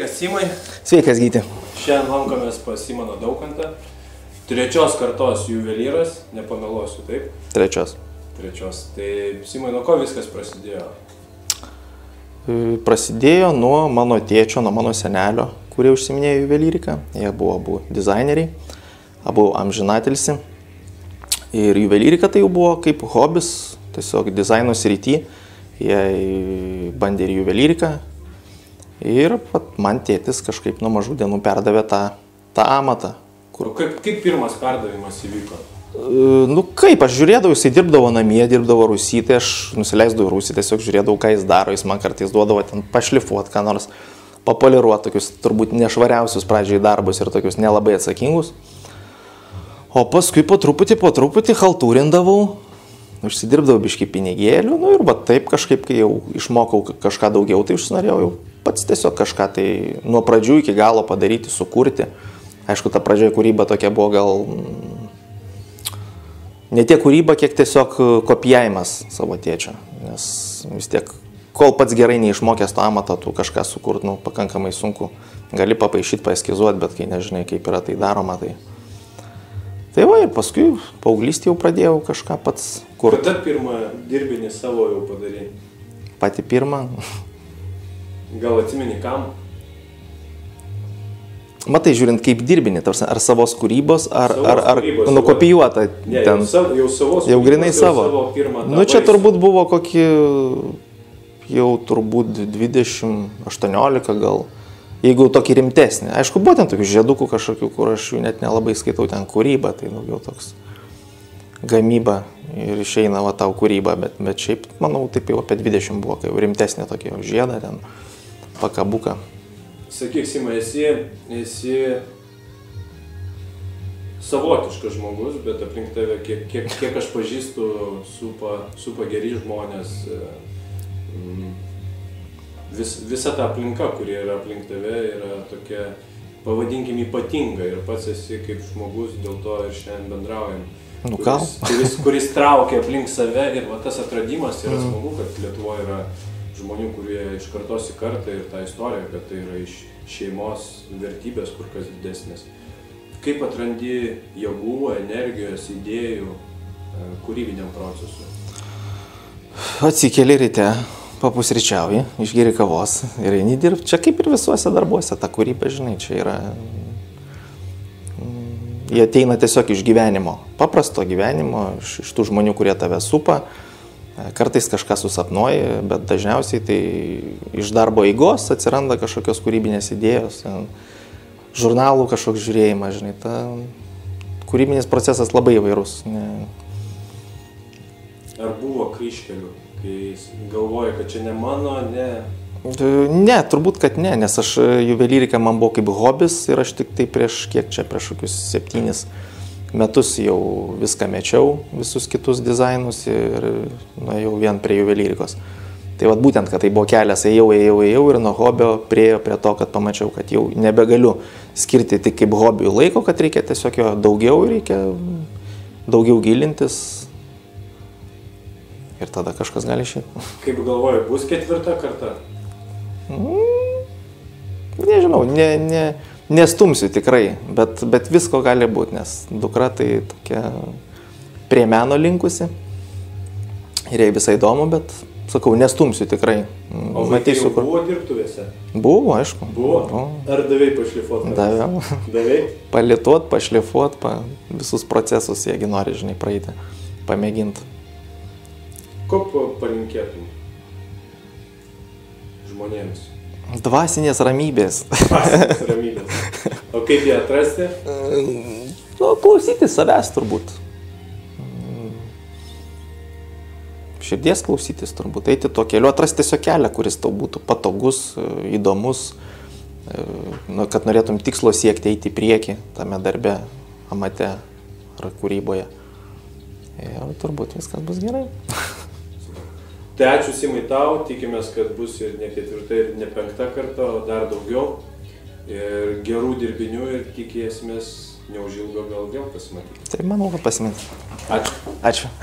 Sveikas Simai. Sveikas Gyti. Šiandien lankomės pas Simoną Daukantą. Trečios kartos juvelyras, nepameluosiu, taip? Trečios. Tai Simai, nuo ko viskas prasidėjo? Prasidėjo nuo mano tėčio, nuo mano senelio, kurie užsiminėjo juvelyriką. Jie buvo abu dizaineriai, abu amžinatilsi. Ir juvelyrika tai jau buvo kaip hobis, tiesiog dizaino srity. Jie bandė ir juvelyriką. Ir man tėtis kažkaip nuo mažų dienų perdavė tą amatą. Kaip pirmas perdavimas įvyko? Nu kaip, aš žiūrėdavau, jisai dirbdavo namie, dirbdavo Rusy, tai aš nusileisdavau į Rusy, tiesiog žiūrėdavau, ką jis daro, jis man kartais duodavo ten pašlifuoti, ką nors papoliruoti, tokius turbūt nešvariausius pradžiai darbus ir tokius nelabai atsakingus. O paskui po truputį haltūrindavau, užsidirbdavau biškį pinigėlių, nu ir va taip kažkaip, kai jau išmokau kažką daugiau, tai užsinorėjau jau pats tiesiog kažką tai nuo pradžių iki galo padaryti, sukurti. Aišku, ta pradžioje kūryba tokia buvo gal ne tiek kūryba, kiek tiesiog kopijavimas savo tėčio. Nes vis tiek, kol pats gerai neišmokęs to amato, tu kažką sukurt, nu, pakankamai sunku. Gali papaišyti, paeskizuoti, bet kai nežinai, kaip yra tai daroma, tai va, ir paskui paauglystėje jau pradėjau kažką pats kurti. Kada pirmą dirbinį savo jau padarei? Pati pirmą. Gal atsimeni kam? Matai, žiūrint, kaip dirbinį, ar savos kūrybos, ar nukopijuota. Ne, jau savos kūrybos, jau grinai savo. Nu, čia turbūt buvo kokį, jau turbūt 20-18 gal, jeigu tokį rimtesnį. Aišku, buvo ten tokių žiedukų kažkokių, kur aš jų net nelabai skaitau ten kūrybą, tai daugiau toks gamyba ir išeina va tau kūryba, bet šiaip, manau, taip jau apie 20 buvo, kai jau rimtesnė tokia žiedą ten, pakabuką. Sakyk, Simai, esi savotiškas žmogus, bet aplink tave, kiek aš pažįstu, supa geri žmonės. Visa ta aplinka, kuri yra aplink tave, yra tokia, pavadinkim, ypatinga. Ir pats esi kaip žmogus, dėl to ir šiandien bendraujam. Nu gal? Kuris traukia aplink save ir va, tas atradimas yra smagu, kad Lietuvoje yra žmonių, kurie iš kartos į kartą ir tą istoriją, kad tai yra iš šeimos vertybės kur kas didesnės. Kaip atrandi jėgų, energijos, idėjų kūrybiniam procesui? Atsikeli ryte, papusryčiauji, išgeri kavos ir eini dirbti. Čia kaip ir visuose darbuose, ta kūryba, žinai, čia yra... Jie ateina tiesiog iš gyvenimo, paprasto gyvenimo, iš tų žmonių, kurie tave supa. Kartais kažką susapnuoji, bet dažniausiai tai iš darbo eigos atsiranda kažkokios kūrybinės idėjos, žurnalų kažkoks žiūrėjimas, žinai, ta kūrybinis procesas labai įvairus. Ar buvo kryžkelių, kai galvoji, kad čia ne mano, ne? Ne, turbūt, kad ne, nes aš juvelyrika man buvo kaip hobis ir aš tik tai prieš kokius 7 metus jau viską mečiau, visus kitus dizainus ir nuėjau vien prie juvelyrikos. Tai vat būtent, kad tai buvo kelias, ėjau ir nuo hobio priėjo prie to, kad pamačiau, kad jau nebegaliu skirti tik kaip hobių laiko, kad reikia tiesiog jo daugiau, reikia daugiau gilintis ir tada kažkas gali išeiti. Kaip galvoji, bus 4. karta? Nežinau, nestumsiu tikrai, bet visko gali būti, nes dukra tai tokia prie meno linkusi ir jai visai įdomu, bet sakau, nestumsiu tikrai. O matysiu, kur buvo dirbtuvėse? Buvo, aišku. Buvo? Ar davei pašlifuot? Daviau. Davei? Palituot, pašlifuot, visus procesus, jeigu nori, žinai, praeiti, pamėginti. Ko palinkėtum žmonėms? Dvasinės ramybės. Dvasinės ramybės. O kaip ją atrasti? Nu, klausyti savęs turbūt. Širdies klausytis turbūt. Eiti tuo keliu, atrasti tiesiog kelią, kuris tau būtų patogus, įdomus, kad norėtum tikslo siekti, eiti į priekį tame darbe, amate ar kūryboje. Ir turbūt viskas bus gerai. Tai ačiū Simai tau, tikimės, kad bus ir ne 4. ir ne 5. karta, o dar daugiau. Ir gerų dirbinių ir tikėsimės neužilgo gal vėl pasimatyti. Tai manau, kad pasimatys. Ačiū. Ačiū.